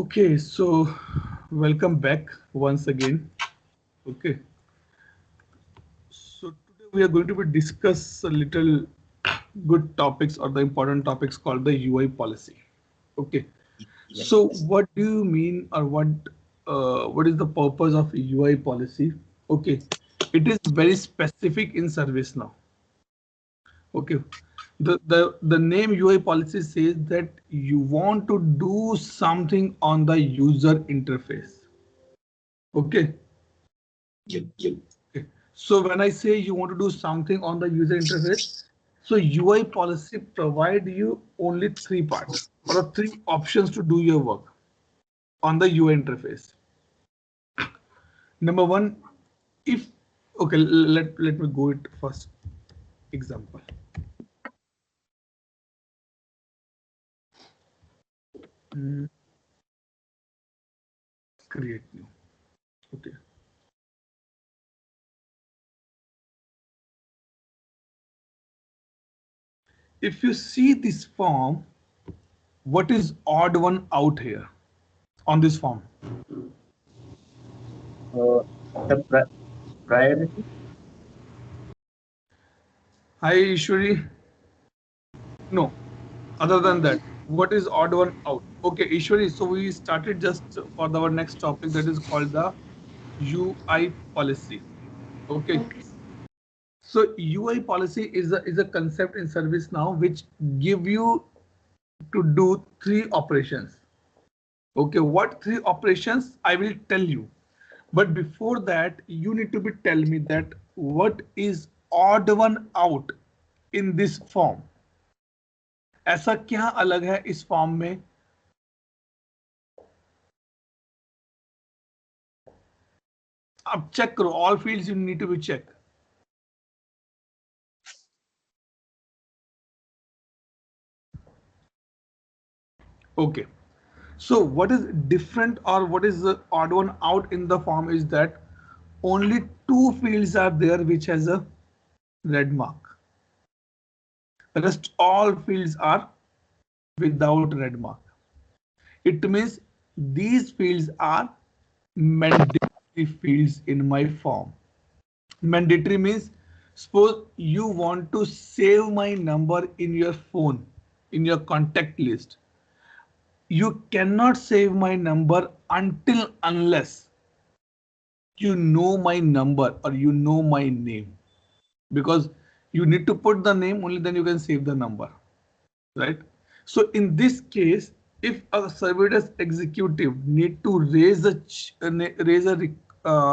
Okay, so welcome back once again. Okay, so today we are going to be discuss a little good topics or the important topics called the UI policy. Okay, so Yes. what do you mean or what is the purpose of UI policy? Okay, it is very specific in service now. Okay, the name UI policy says that you want to do something on the user interface. Okay. Yep. Okay. So when I say you want to do something on the user interface, so UI policy provide you only three parts or three options to do your work on the UI interface. Number one, if okay, let me go it first. Example. Hmm, create new. Okay. If you see this form, what is odd one out here on this form? Uh, the priority. Hi, Ishwari. No. Other than that, what is odd one out? Okay, Ishwari, so we started just for our next topic that is called the UI policy. Okay. So UI policy is a concept in service now which give you to do three operations. Okay, what three operations I will tell you. But before that, you need to be tell me that what is odd one out in this form. ऐसा क्या अलग है इस form में? अब check करो, all fields you need to be check. Okay, so what is different or what is the odd one out in the form is that only two fields are there which has a red mark. The rest all fields are without red mark. It means these fields are mandatory fields in my form. Mandatory means suppose you want to save my number in your phone, in your contact list. You cannot save my number until unless you know my number or you know my name, because you need to put the name, only then you can save the number, right? So in this case, if a survey desk executive need to raise a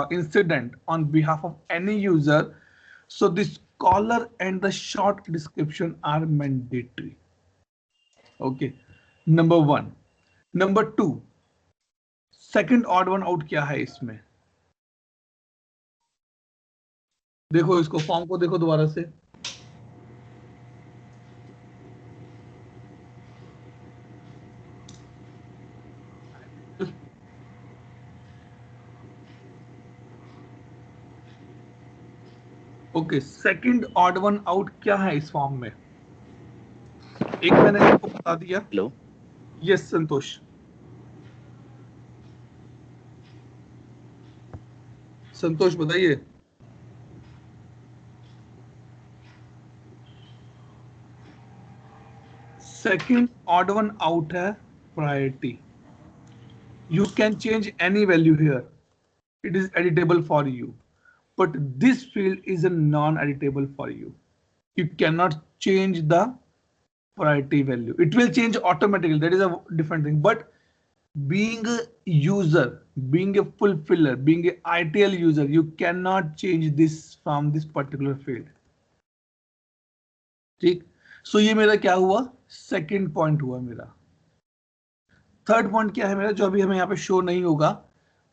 incident on behalf of any user, so this caller and the short description are mandatory. Okay, number one. Number two, second odd one out क्या है इसमें? देखो इसको, form को देखो दोबारा से. Okay, second odd one out क्या है इस फॉर्म में? एक मैंने आपको बता दिया. Hello. यस संतोष. संतोष बताइए. सेकंड ऑड वन आउट है priority. You can change any value here. It is editable for you. But this field is a non-editable for you. You cannot change the priority value. It will change automatically. That is a different thing. But being a user, being a fulfiller, being a ITL user, you cannot change this from this particular field. ठीक. So ये मेरा क्या हुआ? Second point हुआ मेरा. Third point क्या है मेरा, जो अभी हमें यहाँ पे शो नहीं होगा.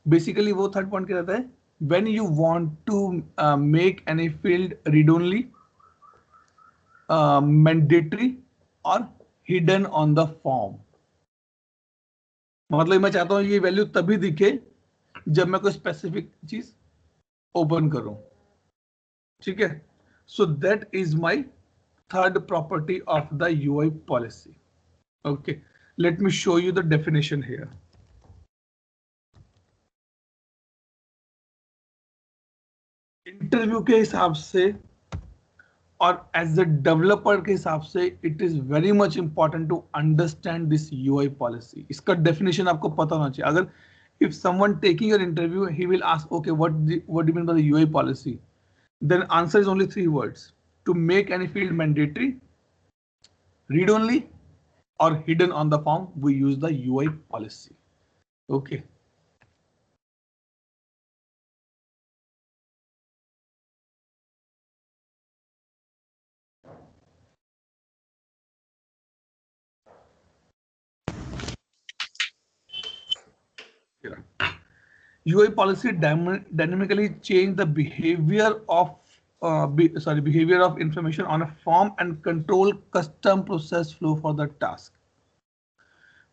बेसिकली वो थर्ड पॉइंट क्या रहता है? When you want to make any field read only, mandatory और हिडन ऑन द फॉर्म. मतलब मैं चाहता हूं ये वैल्यू तभी दिखे जब मैं कोई स्पेसिफिक चीज ओपन करूं. ठीक है. So that is my third property of the UI policy. Okay, let me show you the definition here. Interview के हिसाब से और एज अ डेवलपर के हिसाब से it is very much important to understand this UI policy. इसका definition आपको पता होना चाहिए. अगर if someone taking your interview, he will ask, okay, what do you mean by the UI policy? Then answer is only three words: to make any field mandatory, read only, or hidden on the form. We use the UI policy. Okay. UI policy dynamically change the behavior of information on a form and control custom process flow for the task.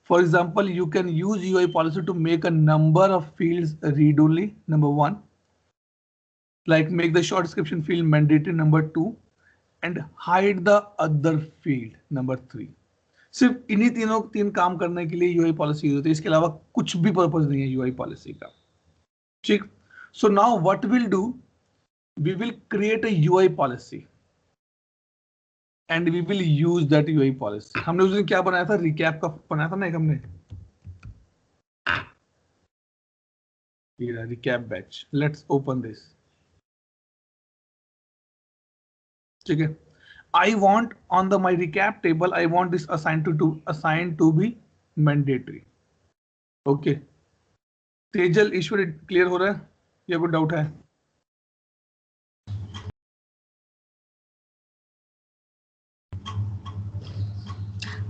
For example, you can use UI policy to make a number of fields read only, number one, like make the short description field mandatory, number two, and hide the other field, number three. सिर्फ इन्हीं तीन काम करने के लिए UI policy use होती है. इसके अलावा कुछ भी पर्पस नहीं है यूआई पॉलिसी का. ठीक. So now what will do, we will create a UI policy and we will use that UI policy. हमने उस दिन क्या बनाया था, रिकैप का बनाया था ना एक हमने, recap batch. Let's open this. ठीक है. I want on the my recap table, I want this assigned to be mandatory. Okay. Tejal Ishwar clear हो रहा है या कोई डाउट है?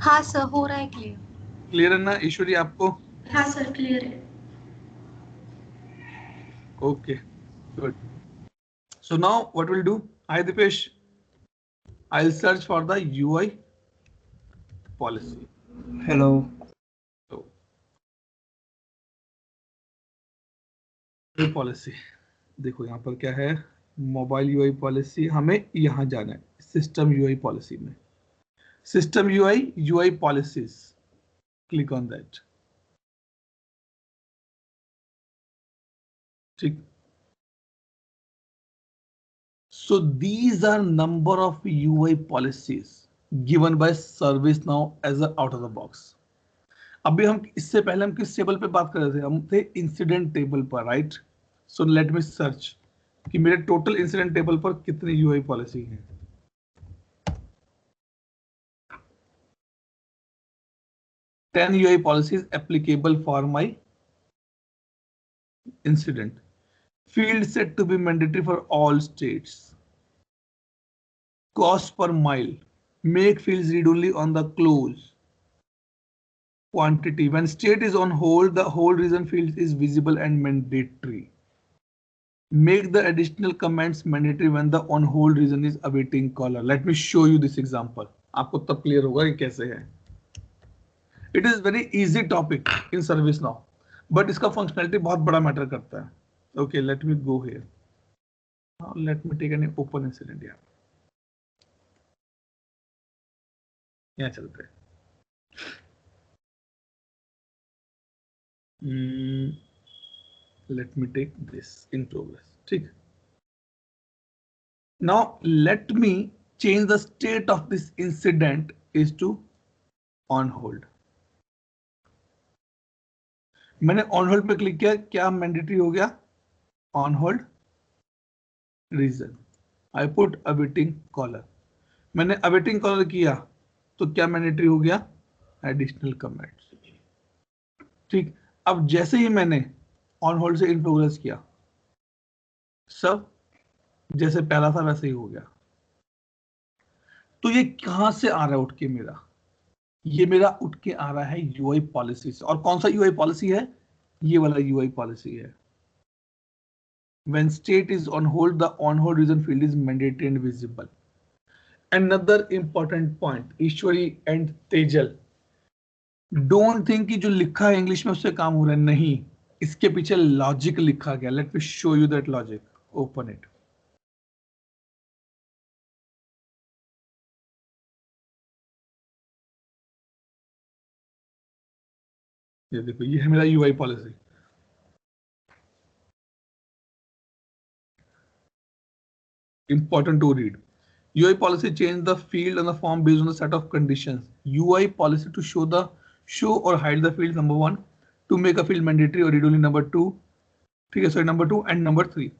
हाँ सर, हो रहा है क्लियर. क्लियर है ना ईश्वरी आपको? हाँ सर, क्लियर है. Okay, good. So now what we'll do? Hi Dipesh, I'll search for the UI policy. Hello. So, UI policy. देखो यहाँ पर क्या है, मोबाइल यूआई पॉलिसी. हमें यहाँ जाना है सिस्टम यूआई पॉलिसी में. System UI policies. Click on that. ठीक. So these are number of UI policies given by ServiceNow as a out of the box. अभी हम इससे पहले हम किस टेबल पे बात कर रहे थे, हम थे इंसिडेंट टेबल पर, right? So let me search कि मेरे टोटल इंसिडेंट टेबल पर कितनी यूआई पॉलिसी हैं. Ten UI policies applicable for my incident. Field set to be mandatory for all states. Cost per mile. Make fields read only on the close. Quantity. When state is on hold, the hold reason field is visible and mandatory. Make the additional comments mandatory when the on hold reason is awaiting caller. Let me show you this example. आपको तब clear होगा कि कैसे है. It is very easy topic in ServiceNow, but इसका functionality बहुत बड़ा matter करता है. Okay, let me go here. Now let me take an open incident here. यहाँ चलते हैं. Let me take this in progress. ठीक. Now let me change the state of this incident is to on hold. मैंने on hold पे click किया, क्या mandatory हो गया? On hold reason. I put awaiting caller. मैंने awaiting caller किया तो क्या मैंडेटरी हो गया? Additional comments. ठीक. अब जैसे ही मैंने ऑन होल्ड से इन प्रोग्रेस किया, सब जैसे पहला था वैसे ही हो गया. तो ये कहां से आ रहा है उठ के मेरा? ये मेरा उठ के आ रहा है यूआई पॉलिसी से. और कौन सा यूआई पॉलिसी है? ये वाला यूआई पॉलिसी है. When state is on hold, the on hold reason field is mandatory and visible. Another important point, Ishwari and Tejal. Don't think कि जो लिखा है इंग्लिश में उससे काम हो रहा है. नहीं, इसके पीछे लॉजिक लिखा गया. Let me show you that logic. Open it. ये देखो, ये है मेरा UI policy. Important to read. UI policy change the field on the form based on the set of conditions. UI policy to show or hide the field, number one, to make a field mandatory or read only, number two. ठीक है, sorry, number two and number three.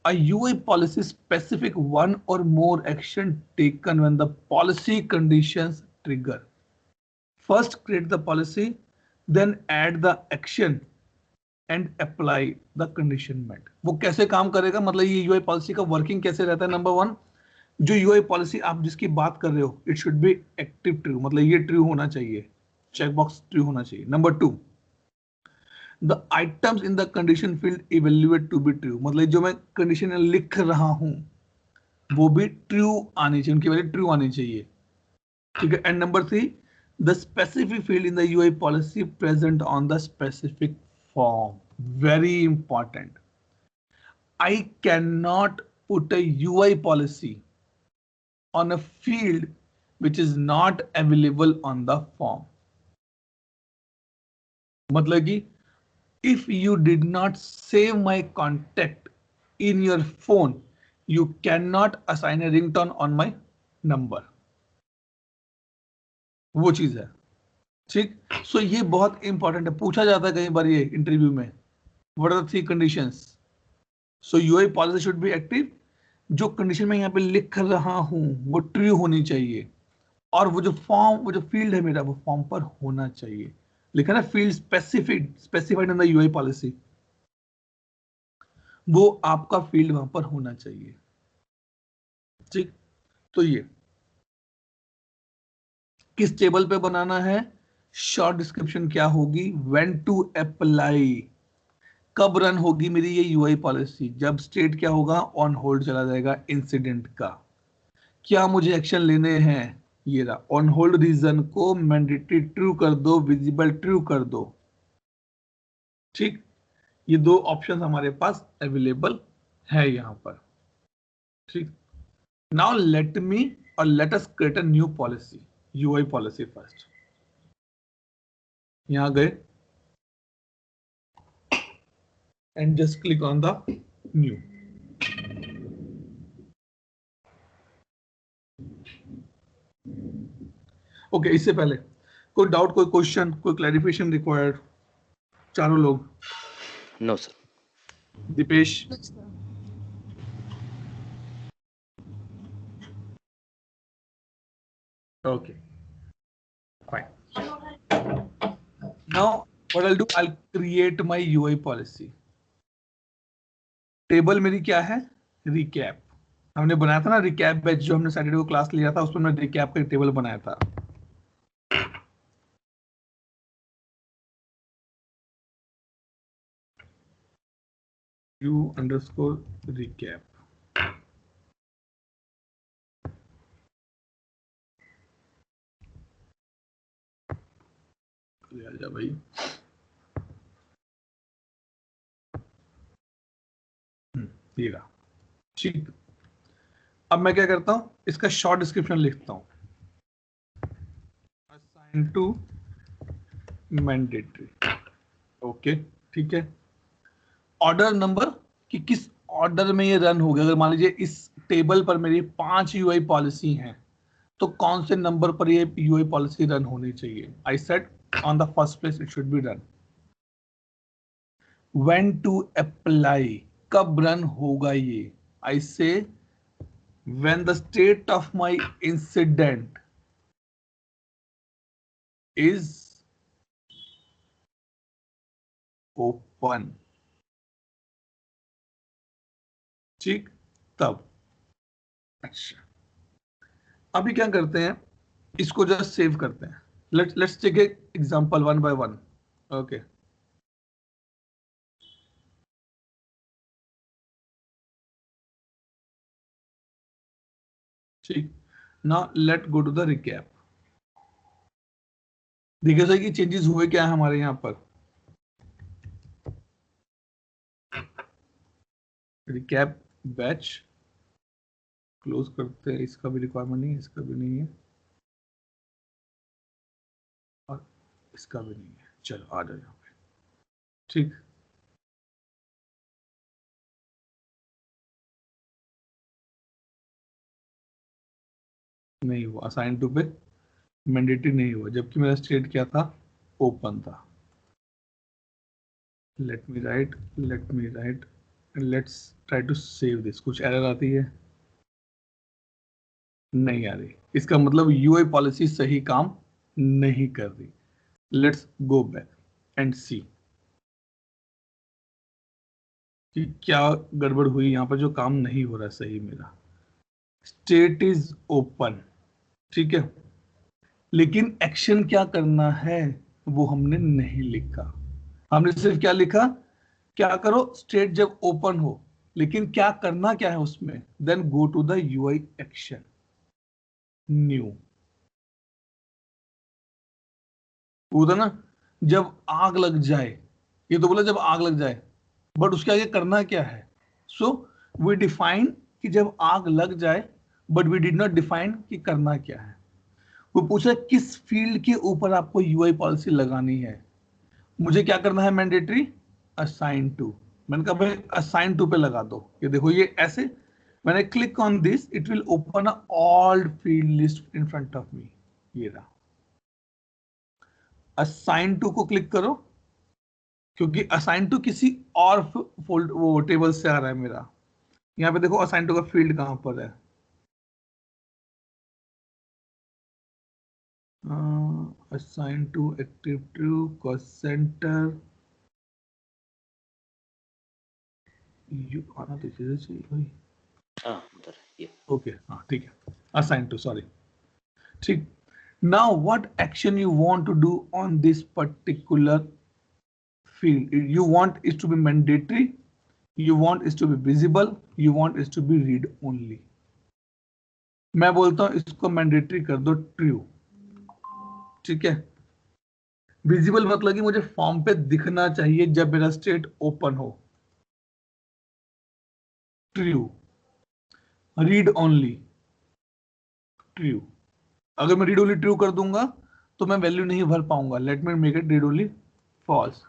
A UI policy specific one or more action taken when the policy conditions trigger. First create the policy, then add the action and apply the condition met. वो कैसे काम करेगा, मतलब ये UI policy का working कैसे रहता है? नंबर वन, जो यूआई पॉलिसी आप जिसकी बात कर रहे हो, it should be active true, मतलब ये ट्रू होना चाहिए, चेकबॉक्स ट्रू होना चाहिए. Number two, the items in the condition field evaluate to be true, मतलब जो मैं कंडीशन लिख रहा हूं वो भी ट्रू आनी चाहिए, उनकी वैल्यू ट्रू आनी चाहिए. ठीक है. And number three, the specific field in the UI policy present on the specific form. Very important. I cannot put a UI policy on a field which is not available on the form. मतलब कि if you did not save my contact in your phone, you cannot assign a ringtone on my number. वो चीज है. ठीक. सो ये बहुत important है, पूछा जाता है कई बार ये इंटरव्यू में. What are the three conditions? So UI policy should be active. जो कंडीशन में यहाँ पे लिख रहा हूं वो ट्रू होनी चाहिए, और वो जो फॉर्म, वो जो फील्ड है मेरा, वो फॉर्म पर होना चाहिए. लिखा ना field specified in the UI policy, वो आपका फील्ड वहां पर होना चाहिए. ठीक. तो ये किस टेबल पे बनाना है? शॉर्ट डिस्क्रिप्शन क्या होगी? व्हेन टू अप्लाई, कब रन होगी मेरी ये यूआई पॉलिसी? जब स्टेट क्या होगा? ऑन होल्ड चला जाएगा इंसिडेंट का. क्या मुझे एक्शन लेने हैं? ये रहा, ऑन होल्ड रीजन को मैंडेटरी ट्रू कर दो, विजिबल ट्रू कर दो. ठीक. ये दो ऑप्शन हमारे पास अवेलेबल है यहां पर. ठीक. नाउ लेट मी और let us create a new policy, UI policy first. यहां गए and just click on the new. Okay. इससे पहले कोई डाउट, कोई क्वेश्चन, कोई क्लैरिफिकेशन रिक्वायर्ड? चारों लोग? No sir. Deepesh? Okay, fine. Now what I'll do, I'll create my UI policy. Table मेरी क्या है? रिकैप. हमने बनाया था ना रिकैप बैच, जो हमने सैटरडे को क्लास लिया था, उसमें मैं रिकैप का टेबल बनाया था. u_recap. आजा भाई. ये रहा. ठीक. अब मैं क्या करता हूं, इसका शॉर्ट डिस्क्रिप्शन लिखता हूं. Assign to mandatory. ओके. ठीक है. ऑर्डर नंबर, कि किस ऑर्डर में ये रन हो गया. अगर मान लीजिए इस टेबल पर मेरी 5 यूआई पॉलिसी हैं, तो कौन से नंबर पर ये यूआई पॉलिसी रन होनी चाहिए? I said on the first place it should be run. When to apply, कब रन होगा ये? I say when the state of my incident is open. ठीक. तब. अच्छा, अभी क्या करते हैं, इसको जस्ट सेव करते हैं. Let's take example one by one. Okay. ठीक. Now let go to the recap. देखिए सर कि चेंजेस हुए क्या है हमारे यहाँ पर. रिकैप बैच क्लोज करते हैं, इसका भी रिक्वायरमेंट नहीं है, इसका भी नहीं है, और इसका भी नहीं है. चलो आ जाओ यहाँ पे. ठीक. नहीं हुआ, असाइन टू पे मैंडेटरी नहीं हुआ, जबकि मेरा स्टेट क्या था, ओपन था। Let me write and let's try to save this. कुछ एरर आती है? नहीं आ रही, इसका मतलब यूआई पॉलिसी सही काम नहीं कर रही। लेट्स गो बैक एंड सी कि क्या गड़बड़ हुई यहाँ पर, जो काम नहीं हो रहा सही मेरा। स्टेट इज ओपन, ठीक है, लेकिन एक्शन क्या करना है वो हमने नहीं लिखा। हमने सिर्फ क्या लिखा, क्या करो स्टेट जब ओपन हो, लेकिन क्या करना क्या है उसमें, then go to the UI action new. वो था ना, जब आग लग जाए, ये तो बोला जब आग लग जाए, बट उसके आगे करना क्या है। सो वी डिफाइन कि जब आग लग जाए, but we did not define कि करना क्या है। वो पूछा किस फील्ड के ऊपर आपको यूआई पॉलिसी लगानी है। मुझे क्या करना है मैंडेटरी, असाइन टू। मैंने कहा भाई असाइन टू पे लगा दो। ये देखो ये ऐसे, मैंने click on this, it will open a all field list in front of me. ये रहा, असाइन टू को क्लिक करो, क्योंकि असाइन टू किसी और फोल्ड वो टेबल से आ रहा है मेरा। यहाँ पे देखो असाइन टू का फील्ड कहां पर है, assign to active to cost center, you आना तो चाहिए भाई। हाँ उधर ये। ओके हाँ ठीक है, असाइन टू, सॉरी। ठीक, now what action you want to do on this particular field? You want it to be mandatory, you want it to be visible, you want it to be read only. मैं बोलता हूं इसको mandatory कर दो true, ठीक है। Visible मतलब कि मुझे फॉर्म पे दिखना चाहिए जब मेरा स्टेट ओपन हो, ट्रू। Read only, true. अगर मैं रीड ओनली ट्रू कर दूंगा तो मैं वैल्यू नहीं भर पाऊंगा। Let me make it read only false.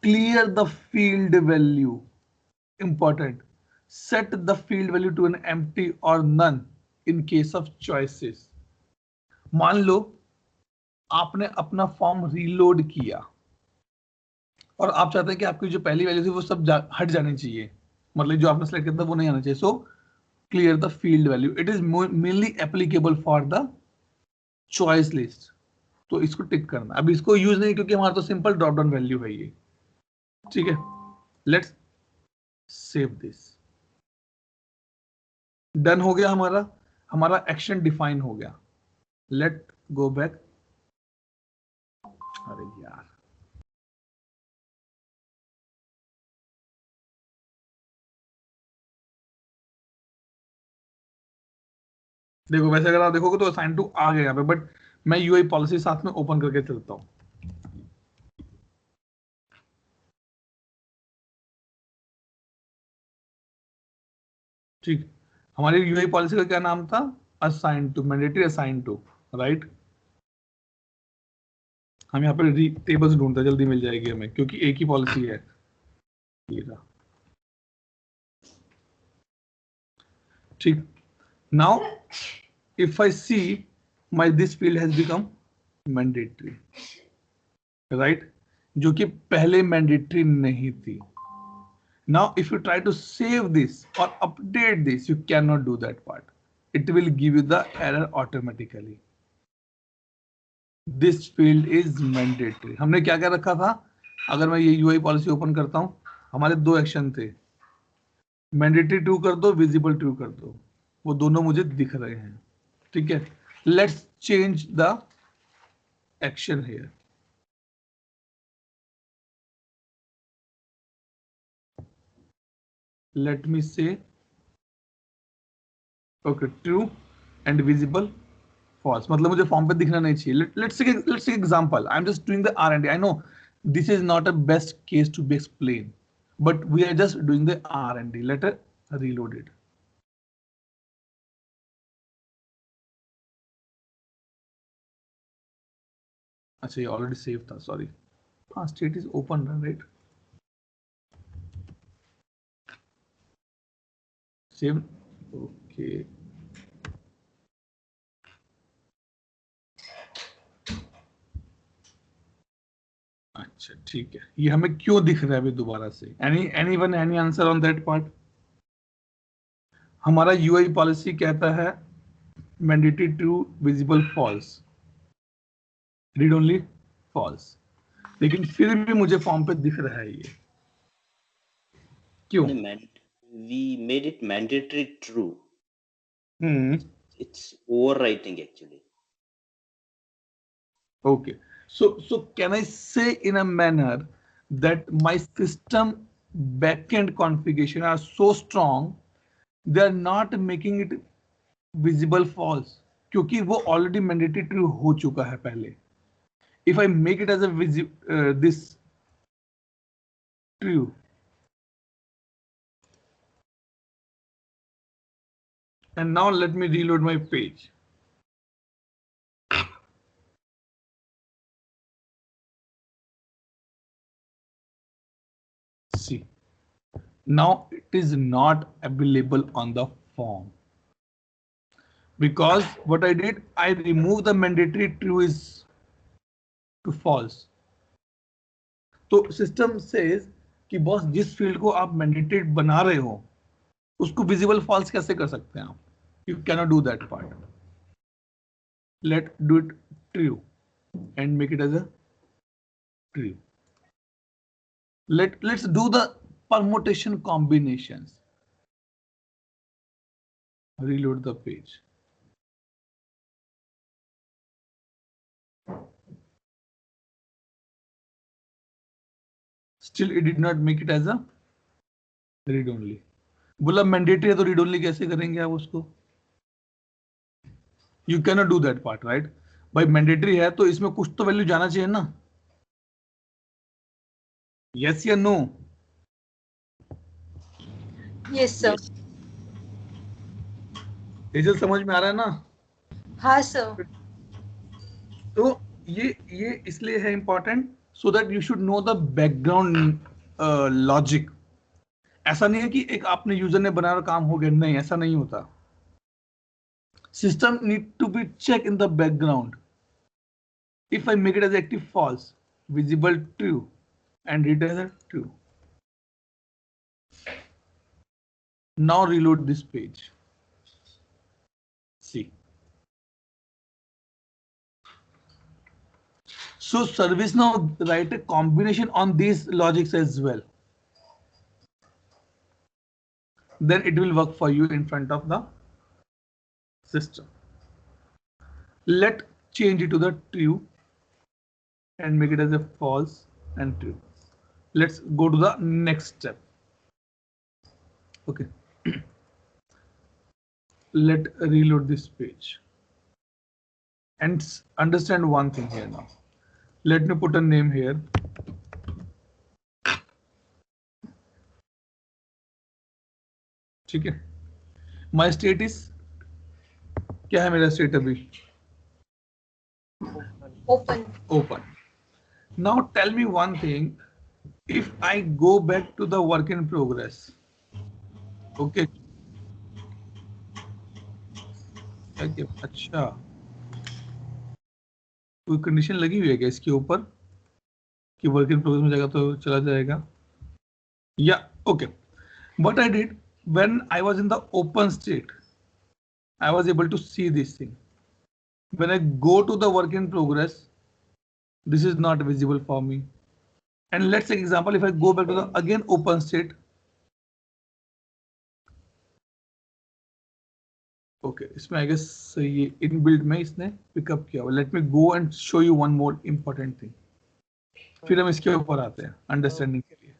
Clear the field value, important, set the field value to an empty or none in case of choices. मान लो आपने अपना फॉर्म रीलोड किया और आप चाहते हैं कि आपकी जो पहली वैल्यू थी वो सब हट जानी चाहिए, मतलब जो आपने सेलेक्ट किया था वो नहीं आना चाहिए। So clear the field value, it is mainly applicable for the choice list. तो इसको टिक करना, अभी इसको यूज नहीं क्योंकि हमारा तो सिंपल ड्रॉप डाउन वैल्यू है ये, ठीक है। Let's save this. डन हो गया हमारा, हमारा एक्शन डिफाइन हो गया। Let go back. अरे यार, देखो वैसे अगर आप देखोगे तो असाइन टू आ गया यहाँ पे, बट मैं यूआई पॉलिसी साथ में ओपन करके चलता हूँ। ठीक, हमारी यूआई पॉलिसी का क्या नाम था, assign to, mandatory assign to, right. हम यहाँ पे टेबल्स ढूंढते हैं, जल्दी मिल जाएगी हमें क्योंकि एक ही पॉलिसी है। ये रहा, ठीक। Now if I see my this field has become mandatory, right, जो कि पहले मैंडेटरी नहीं थी। Now, if you try to save this or update this, you cannot do that part. It will give you the error automatically. This field is mandatory. हमने क्या क्या रखा था, अगर मैं ये UI पॉलिसी ओपन करता हूं, हमारे दो एक्शन थे, मैंडेटरी ट्रू कर दो, विजिबल ट्रू कर दो, वो दोनों मुझे दिख रहे हैं, ठीक है। Let's change the action here. Let me say okay true and visible false, मतलब मुझे फॉर्म पे दिखना नहीं चाहिए। Let's take example, I am just doing the R&D, I know this is not a best case to be explain, but we are just doing the R&D। Let reload it. अच्छा ये already save था, sorry. हाँ state is open, right, save, okay. अच्छा ठीक है, ये हमें क्यों दिख रहा है अभी दोबारा से? Anyone any answer on that part? हमारा यूआई पॉलिसी कहता है mandatory true, visible false, read only false, लेकिन फिर भी मुझे फॉर्म पे दिख रहा है ये, क्यों? We made it mandatory true. Hmm, It's overwriting actually. okay, so can I say in a manner that my system backend configuration are so strong they are not making it visible false, क्योंकि वो already mandatory true हो चुका है पहले. If I make it as a this true, and now let me reload my page. See, now it is not available on the form because what I did, I removed the mandatory true is to false. तो system says कि boss जिस field को आप mandatory बना रहे हो उसको visible false कैसे कर सकते हैं आप? You cannot do that part. Let do it true and make it as a true. Let's do the permutation combinations. Reload the page. Still it did not make it as a read only. बोला mandatory है तो read only कैसे करेंगे आप उसको? You can not do that part, right? भाई mandatory है तो इसमें कुछ तो वैल्यू जाना चाहिए ना. यस या नो? Yes, sir. रिजल्ट समझ में आ रहा है ना? हाँ सर. तो ये इसलिए है important so that you should know the background logic. ऐसा नहीं है कि एक आपने यूजर ने बनाया और काम हो गया, नहीं, ऐसा नहीं होता. System need to be checked in the background. If I make it as active false, visible true, and read as a true. Now reload this page. See. So ServiceNow write a combination on these logics as well. Then it will work for you in front of the system. Let change it to the true and make it as a false and true. Let's go to the next step. Okay. Let reload this page and understand one thing here now. Let me put a name here. ठीक है. My state is, क्या है मेरा state अभी? Open. Open. Now tell me one thing. If I go back to the work in progress, okay. अच्छा, कोई condition लगी हुई है क्या इसके ऊपर कि वर्क इन प्रोग्रेस में जाएगा तो चला जाएगा? या okay. What I did when I was in the open state, I was able to see this thing. When I go to the work in progress, this is not visible for me. And let's take example, if I go back to the again open state. Okay, इसमें I guess ये inbuilt में इसने pickup किया हुआ. Let me go and show you one more important thing. फिर हम इसके ऊपर आते हैं अंडरस्टैंडिंग के लिए.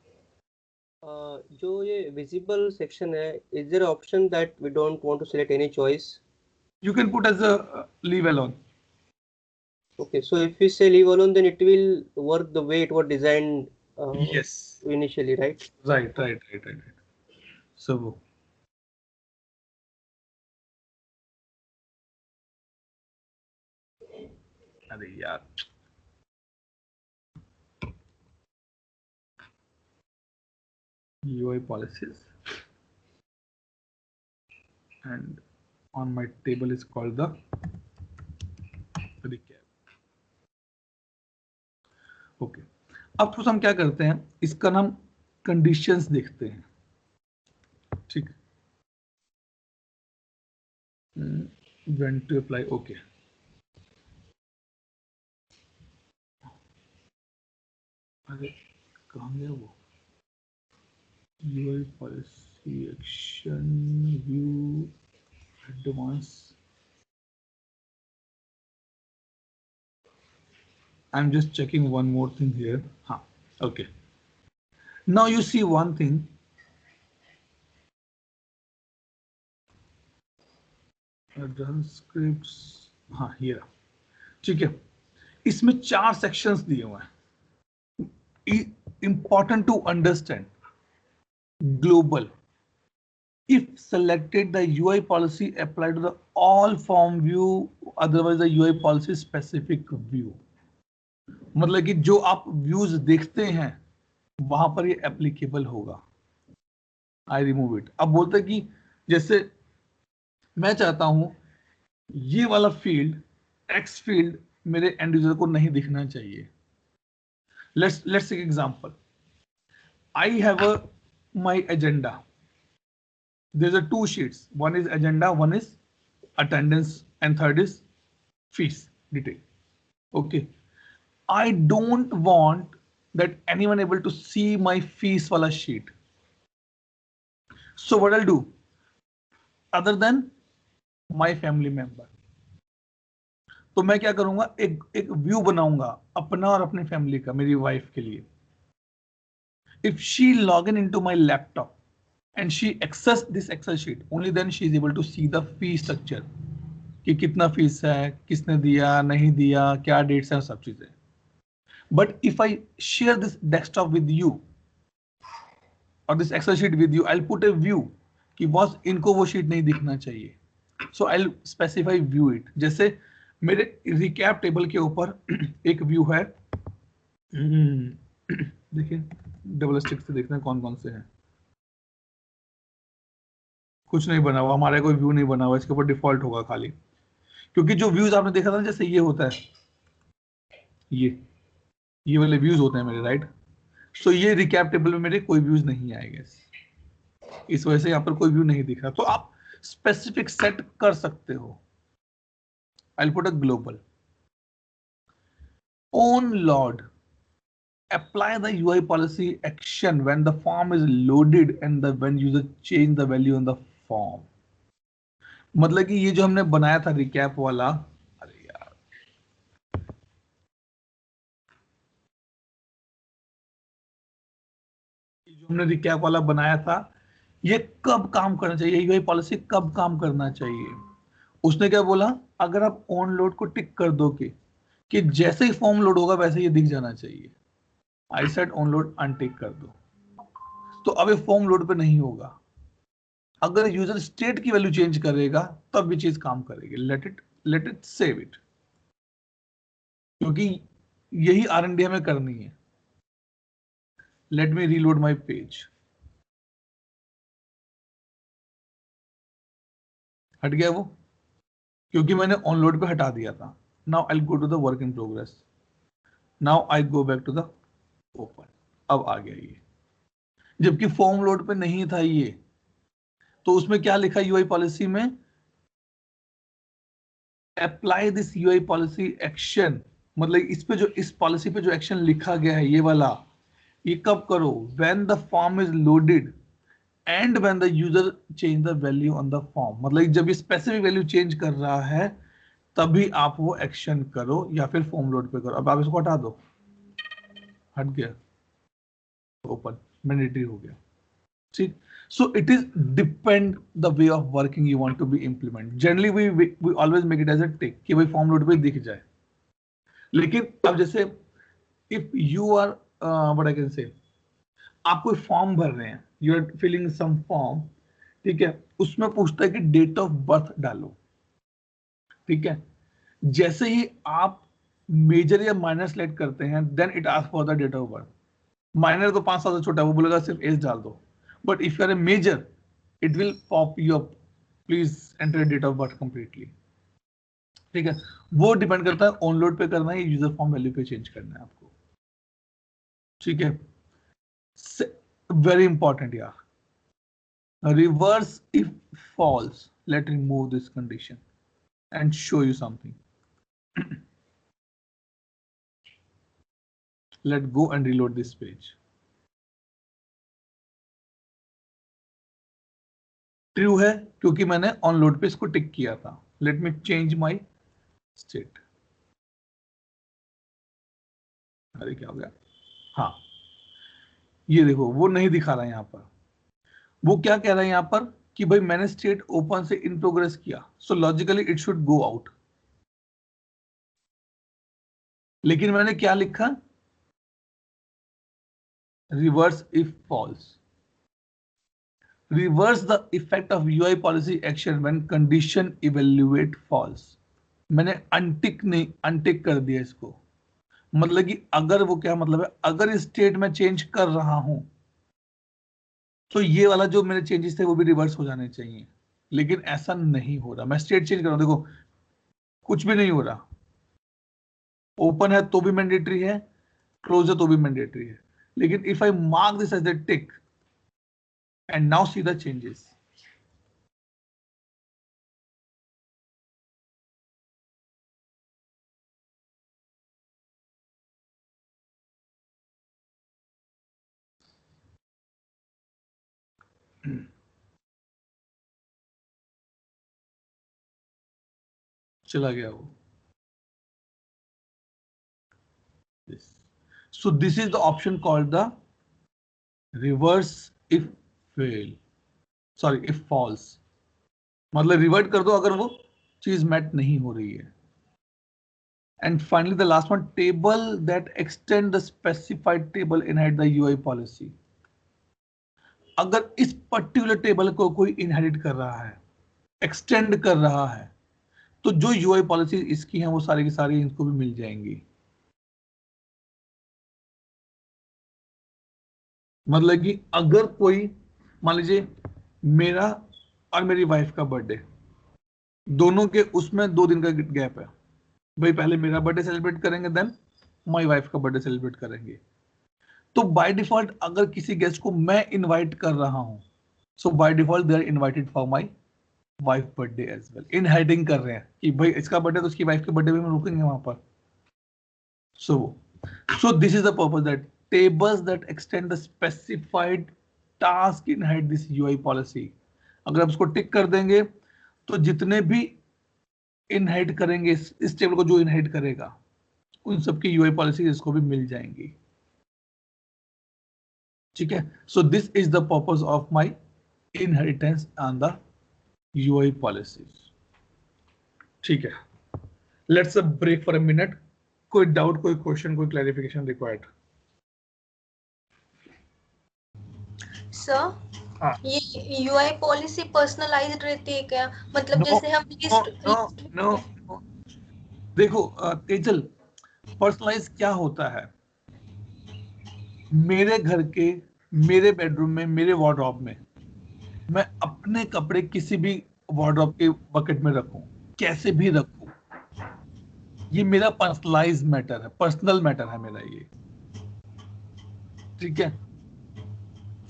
जो ये visible section है, is there an option that we don't want to select any choice? You can put as a leave alone. Okay, so if we say leave alone, then it will work the way it was designed Yes. initially, right? Right. So अरे यार, UI policies, and on my table is called the recap. Okay, अब तो हम क्या करते हैं, इसका नाम कंडीशंस देखते हैं, ठीक। When to apply, okay. अरे कहाँ गया वो, UI policy action view advance. I'm just checking one more thing here. Huh. Okay. Now you see one thing. Run scripts. हाँ here. ठीक है. इसमें 4 sections दिए हुए हैं. Important to understand. Global. If selected, the UI policy apply to the all form view. Otherwise, the UI policy specific view. मतलब कि जो आप व्यूज देखते हैं वहां पर ये एप्लीकेबल होगा. I remove it. अब बोलते हैं कि जैसे मैं चाहता हूं ये वाला फील्ड एक्स फील्ड मेरे एंड यूजर को नहीं दिखना चाहिए. Let's take example. I have a my agenda. There are 2 sheets. One is agenda, one is attendance and third is fees detail. Okay. I don't want that anyone able to see my fees wala sheet. So what I'll do, other than my family member, तो मैं क्या करूंगा, एक view बनाऊंगा अपना और अपनी family का, मेरी वाइफ के लिए. If she log into my laptop and she access this Excel sheet, only then she is able to see the fee structure, कि कितना फीस है, किसने दिया, नहीं दिया, क्या डेट्स हैं, सब चीजें. But if I share this desktop with you or this Excel sheet with you, I'll put a view कि बॉस इनको वो शीट नहीं दिखना चाहिए. So I'll specify view it. जैसे मेरे रिकैप टेबल के ऊपर एक व्यू है. देखिए डबल स्टिक से देखना कौन कौन से हैं. कुछ नहीं बना हुआ, हमारा कोई व्यू नहीं बना हुआ, इसके ऊपर डिफॉल्ट होगा खाली. क्योंकि जो व्यूज आपने देखा था जैसे ये होता है, ये वाले व्यूज होते हैं मेरे, राइट. सो ये रिकैप टेबल में मेरे कोई व्यूज नहीं आएंगे, इस वजह से यहाँ पर कोई व्यू नहीं दिख रहा. तो आप स्पेसिफिक सेट कर सकते हो. I will put a global on Lord. Apply the UI policy action when the form is loaded and when user change the value on the form. मतलब कि ये जो हमने बनाया था रिकैप वाला, अरे यार जो हमने रिकैप वाला बनाया था, ये कब काम करना चाहिए, यूआई पॉलिसी कब काम करना चाहिए. उसने क्या बोला, अगर आप ऑन लोड को टिक कर दो कि जैसे ही फॉर्म लोड होगा वैसे ये दिख जाना चाहिए. I said on load untick कर दो, तो अब ये फॉर्म लोड पे नहीं होगा. अगर यूजर स्टेट की वैल्यू चेंज करेगा तब भी चीज काम करेगी. लेट इट सेव इट, क्योंकि यही R&D हमें करनी है. Let me reload my page. हट गया वो, क्योंकि मैंने ऑन लोड पे हटा दिया था. Now I go to the work in progress. Now I go back to the open. अब आ गया ये, जबकि फॉर्म लोड पे नहीं था ये. तो उसमें क्या लिखा यूआई पॉलिसी में, apply this UI policy action. मतलब इस पे जो, इस पॉलिसी पे जो एक्शन लिखा गया है ये वाला, ये कब करो, when the form is loaded and when the user change the value on the form. मतलब जब ये स्पेसिफिक वैल्यू चेंज कर रहा है तभी आप वो एक्शन करो या फिर फॉर्म लोड पे करो. अब आप इसको हटा दो, हट गया, ओपन, मैंडेटरी हो गया. ठीक. So it is depend the way of working you want to be implement. Generally we always make it as a tick कि भाई फॉर्म लोड पे दिख जाए. लेकिन अब जैसे if you are what I can say, आप कोई फॉर्म भर रहे हैं, you are filling some form, ठीक है, उसमें पूछता है कि डेट ऑफ बर्थ डालो. ठीक है, जैसे ही आप मेजर या माइनर सेलेक्ट करते हैं then it ask for the date of birth. Minor तो 5 साल से छोटा है, वो बोलेगा सिर्फ एज डाल दो. But if you are a major, it will pop you up. Please enter date of birth completely. ठीक है, वो डिपेंड करता है ऑन लोड पे करना है या यूजर फॉर्म वैल्यू पे चेंज करना है आपको. ठीक है, वेरी इंपॉर्टेंट यार. Reverse if false. Let remove this condition and show you something. Let go and reload this page. True है क्योंकि मैंने on load पे इसको टिक किया था. Let me change my state. अरे क्या हो गया? हाँ, ये देखो वो नहीं दिखा रहा है यहाँ पर. वो क्या कह रहा है यहाँ पर कि भाई मैंने स्टेट ओपन से इन प्रोग्रेस किया, so logically it should go out. लेकिन मैंने क्या लिखा? Reverse if false. Reverse the effect of UI policy action when condition evaluate false. मैंने अनटिक कर दिया इसको. मतलब कि अगर वो क्या मतलब है, अगर स्टेट में चेंज कर रहा हूं तो ये वाला जो मेरे चेंजेस थे वो भी रिवर्स हो जाने चाहिए. लेकिन ऐसा नहीं हो रहा. मैं स्टेट चेंज कर रहा हूं, देखो कुछ भी नहीं हो रहा. ओपन है तो भी मैंडेटरी है, क्लोज है तो भी मैंडेटरी है. लेकिन if I mark this as a tick and now see the changes. चला गया वो. This. So this is the option called the reverse if fail. Sorry, if false. मतलब रिवर्ट कर दो अगर वो चीज मैट नहीं हो रही है. And finally the last one, table that extend the specified table inherit the UI policy. अगर इस पर्टिकुलर टेबल को कोई इनहेरिट कर रहा है, एक्सटेंड कर रहा है, तो जो यूआई पॉलिसी इसकी हैं वो सारी की सारी इनको भी मिल जाएंगी. मतलब कि अगर कोई मान लीजिए मेरा और मेरी वाइफ का बर्थडे, दोनों के उसमें 2 दिन का गैप है. भाई पहले मेरा बर्थडे सेलिब्रेट करेंगे, देन माय वाइफ का बर्थडे सेलिब्रेट करेंगे. तो बाय डिफॉल्ट अगर किसी गेस्ट को मैं इनवाइट कर रहा हूं, so by default they are invited for my wife birthday as well. Inheriting कर रहे हैं कि भाई इसका बर्थडे तो उसकी वाइफ के बर्थडे में हम रुकेंगे वहां पर. So this is the purpose, that tables that extend the specified task inherit this UI policy. अगर आप उसको टिक कर देंगे तो जितने भी इनहेरिट करेंगे इस टेबल को, जो इनहेरिट करेगा उन सबकी यूआई पॉलिसी इसको भी मिल जाएंगी. ठीक है. So this is the purpose of my inheritance on the UI policies. ठीक है. Let's a break for a minute. कोई डाउट, कोई क्वेश्चन, कोई क्लैरिफिकेशन रिक्वायर्ड? सर, हाँ. ये यूआई पॉलिसी पर्सनलाइज्ड रहती है क्या? मतलब जैसे हम नो. देखो तेजल, पर्सनलाइज क्या होता है? मेरे घर के, मेरे बेडरूम में, मेरे वार्डरोब में मैं अपने कपड़े किसी भी वार्डरोब के बकेट में रखूं, कैसे भी रखूं, ये मेरा पर्सनलाइज मैटर है, पर्सनल मैटर है मेरा ये. ठीक है.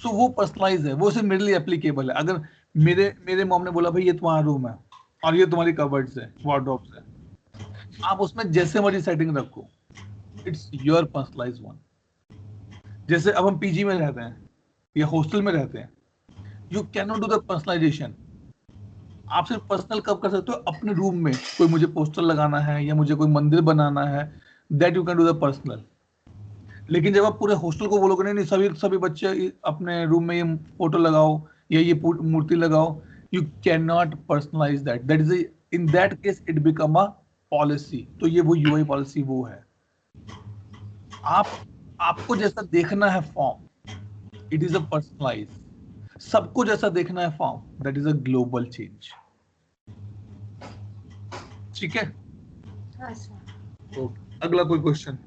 सो वो पर्सनलाइज है, वो सिर्फ मेरे लिए एप्लीकेबल है. अगर मेरे मॉम ने बोला भाई ये तुम्हारा रूम है और ये तुम्हारी कबर्ड्स है, वार्डरोब्स है, आप उसमें जैसे मर्जी सेटिंग रखो, इट्स योर पर्सनलाइज वन. जैसे अब हम पीजी में रहते हैं या हॉस्टल में रहते हैं, you can not do the personalization. आप सिर्फ पर्सनल कब कर सकते हो? अपने रूम में कोई मुझे पोस्टर लगाना है या मुझे कोई मंदिर बनाना है, that you can do the personal. लेकिन जब आप पूरे हॉस्टल को बोलोगे नहीं सभी बच्चे अपने रूम में ये फोटो लगाओ या ये मूर्ति लगाओ, you can not personalize that. That is in that case it become a policy. तो ये वो यूआई पॉलिसी वो है. आपको जैसा देखना है form, it is a personalise. सबको जैसा देखना है form, that is a global change. ठीक है. हाँ सर. अगला कोई question?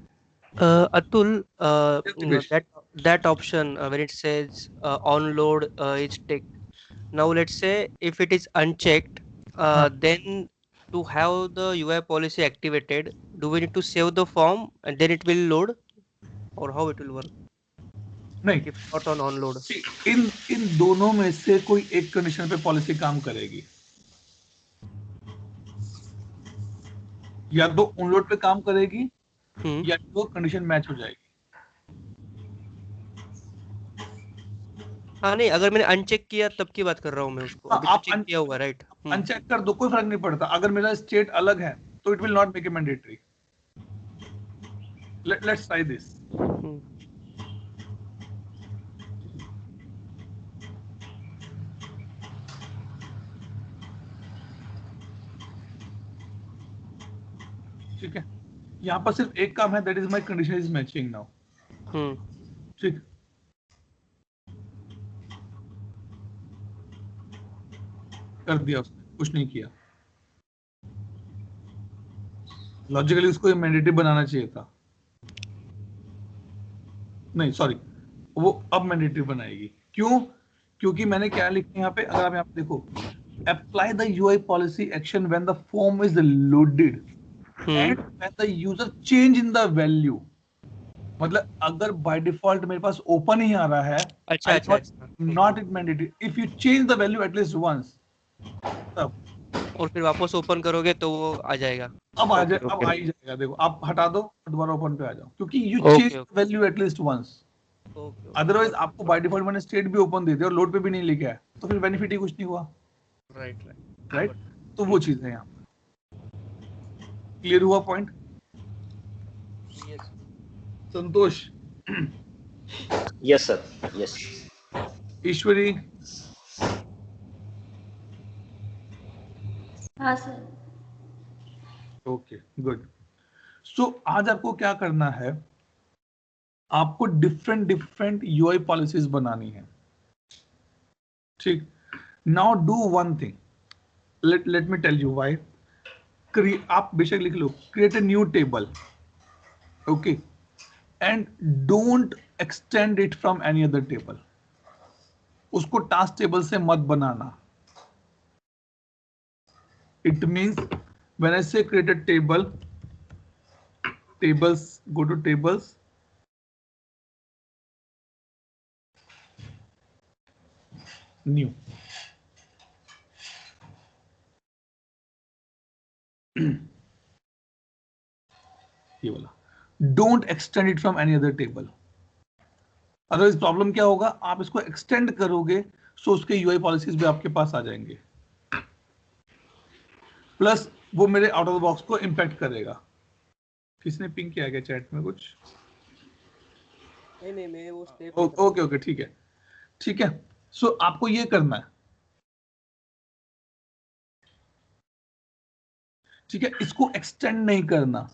Atul, Dipesh. that option when it says on load is ticked. Now let's say if it is unchecked, then to have the UI policy activated, do we need to save the form and then it will load, or how it will work? नहीं, if not on on load. इन इन दोनों में से कोई एक condition पे policy काम करेगी, या तो ऑन लोड पे काम करेगी या तो कंडीशन मैच हो जाएगी। हाँ नहीं, अगर मैंने अनचेक किया तब की बात कर रहा हूँ मैं उसको, अभी तो आप चेक किया हुआ, राइट? अनचेक कर दो, कोई फर्क नहीं पड़ता। अगर मेरा स्टेट अलग है तो it will not make it mandatory. Let's try this. ठीक है, यहाँ पर सिर्फ एक काम है, that is my condition is matching now. ठीक, कर दिया उसने, कुछ नहीं किया। लॉजिकली उसको मैंडेटरी बनाना चाहिए था, नहीं सॉरी, वो अब मैंडेटरी बनाएगी। क्यों? क्योंकि मैंने क्या लिखा यहाँ पे, अगर आप यहाँ पे देखो, apply the UI policy action when the form is loaded and when the user change in the value. मतलब अगर बाय डिफॉल्ट मेरे पास ओपन ही आ रहा है, अच्छा अच्छा, not it mandatory, if you change the value at least once, तब। और फिर वापस ओपन करोगे तो वो आ जाएगा। अब आ जाए, अब आ ही जाएगा। देखो, आप हटा दो, दोबारा ओपन पे आ जाओ, क्योंकि you change value at least once. Otherwise आपको बाय डिफॉल्ट मैंने स्टेट भी ओपन दे दिया और लोड पे भी नहीं लिखा है, तो फिर बेनिफिट ही कुछ नहीं हुआ। राइट। तो वो चीज है यहाँ पे। क्लियर हुआ पॉइंट? संतोष? Yes, sir. Yes. ईश्वरी? हाँ सर। Okay, good. सो आज आपको क्या करना है, आपको डिफरेंट डिफरेंट यूआई पॉलिसीज बनानी है। ठीक, now do one thing, let me tell you why. आप बेशक लिख लो, create a new table, okay, and don't extend it from any other table. उसको टास्क टेबल से मत बनाना। It means when I say create a table, tables, go to tables, new, ये वाला, don't extend it from any other table. Otherwise problem क्या होगा, आप इसको एक्सटेंड करोगे सो उसके यूआई पॉलिसीज भी आपके पास आ जाएंगे, प्लस वो मेरे आउट ऑफ द बॉक्स को इंपैक्ट करेगा। किसने पिंक किया गया चैट में कुछ? नहीं मैं वो स्टेप ओके ओके, ठीक है ठीक है। सो आपको ये करना है, ठीक है, इसको एक्सटेंड नहीं करना।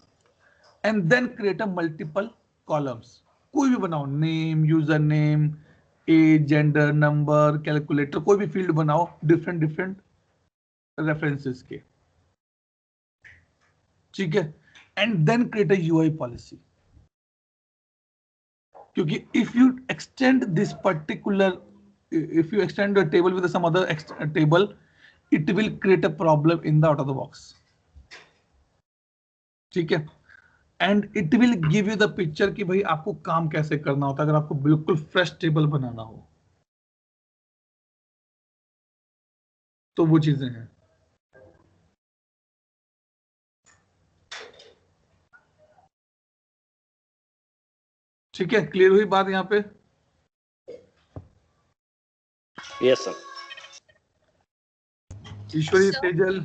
And then create a multiple columns, कोई भी बनाओ, name, user name, age, gender, number, calculator, कोई भी फील्ड बनाओ डिफरेंट डिफरेंट रेफरेंसेस के, ठीक है। And then create a UI policy, क्योंकि if you extend this particular, if you extend a table with some other table, it will create a problem in the out of the box, ठीक है। And it will give you the picture कि भाई आपको काम कैसे करना होता है अगर आपको बिल्कुल फ्रेश टेबल बनाना हो। तो वो चीजें हैं। ठीक है, क्लियर हुई बात यहाँ पे? Yes, sir. ईश्वरी, तेजल?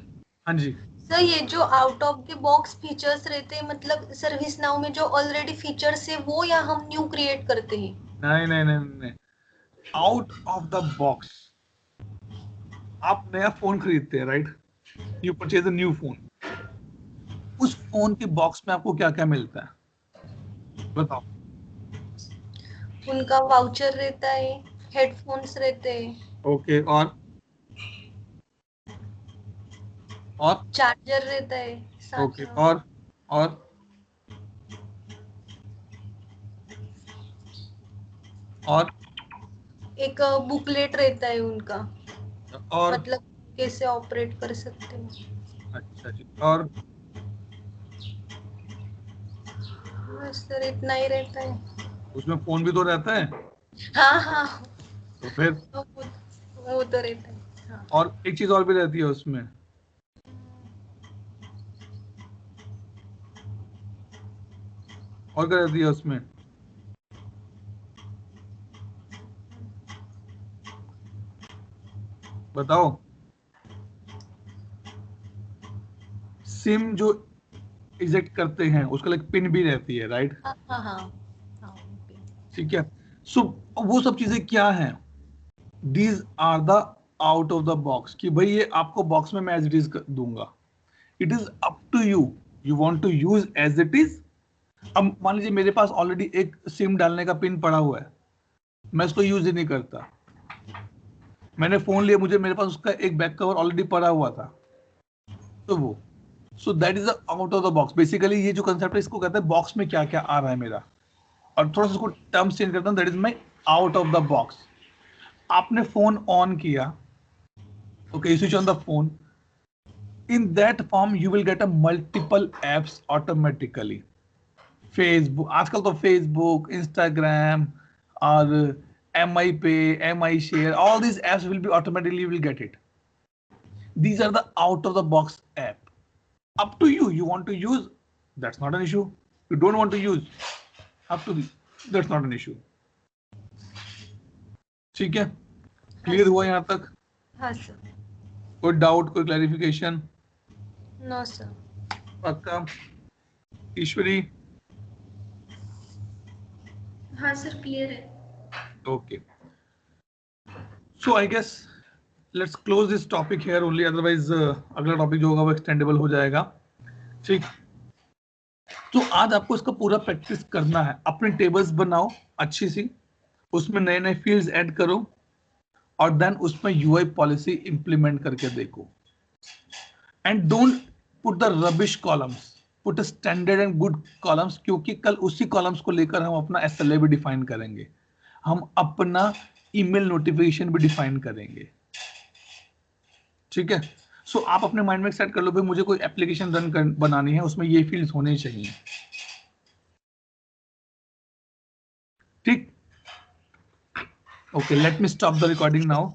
हाँ जी सर, ये जो out of the box features रहते हैं, मतलब सर्विस नाउ में जो ऑलरेडी फीचर्स है वो, या हम न्यू क्रिएट करते हैं? नहीं नहीं नहीं नहीं, आउट ऑफ द बॉक्स। आप नया फोन खरीदते हैं, right? You purchase a new phone. उस फोन के बॉक्स में आपको क्या क्या मिलता है बताओ? उनका वाउचर रहता है, हेडफोन्स रहते हैं, ओके, और चार्जर रहता है साथ ओके, में, और एक बुकलेट रहता है उनका, और मतलब कैसे ऑपरेट कर सकते हैं। अच्छा जी, और बस सर, इतना ही रहता है। उसमें फोन भी तो रहता है। हाँ हाँ तो फिर वो तो रहता है। हाँ और एक चीज और भी रहती है उसमें, और क्या रहती है उसमें? बताओ। सिम जो इजेक्ट करते हैं उसका एक पिन भी रहती है, राइट? हाँ हाँ हाँ हाँ, ठीक है। सो वो सब चीजें क्या हैं? These are the out of the box, कि भाई ये आपको बॉक्स में मैं एज इट इज दूंगा। It is up to you, you want to use as it is. अब मान लीजिए मेरे पास ऑलरेडी एक सिम डालने का पिन पड़ा हुआ है, मैं इसको यूज ही नहीं करता। मैंने फोन लिया, मुझे मेरे पास उसका एक बैक कवर ऑलरेडी पड़ा हुआ था, तो वो, so that is out of the box. Basically ये जो कंसेप्ट है इसको कहते हैं बॉक्स में क्या क्या आ रहा है मेरा। और थोड़ा सा इसको टर्म्स चेंज करता हूँ, that is my out of the box. आपने फोन ऑन किया, okay, switch on the phone, in that form you will get a multiple apps automatically। Facebook, आजकल तो फेसबुक, इंस्टाग्राम और MI पे, MI share, all these apps will be automatically, you will get it। These are the out of the box app, up to you, you want to use, that's not an issue। you don't want to use, up to you, that's not an issue। ठीक है, clear हुआ यहाँ तक? हाँ sir. कोई doubt, कोई clarification? No sir. पक्का? ईश्वरी? हाँ सर क्लियर है। Okay, so I guess let's close this topic here only, otherwise अगला टॉपिक जो होगा वो एक्सटेंडेबल हो जाएगा। ठीक, तो आज आपको इसका पूरा प्रैक्टिस करना है। अपनी टेबल्स बनाओ अच्छी सी, उसमें नए नए फील्ड्स ऐड करो, और देन उसमें यूआई पॉलिसी इंप्लीमेंट करके देखो। And don't put the rubbish columns, put standard and good columns, क्योंकि कल उसी कॉलम्स को लेकर हम अपना SLA भी डिफाइन करेंगे, हम अपना ईमेल नोटिफिकेशन भी डिफाइन करेंगे। ठीक है, सो आप अपने माइंड में सेट कर लो भाई मुझे कोई एप्लीकेशन बनानी है, उसमें ये फील्ड्स होने चाहिए। ठीक, okay, let me stop the recording now.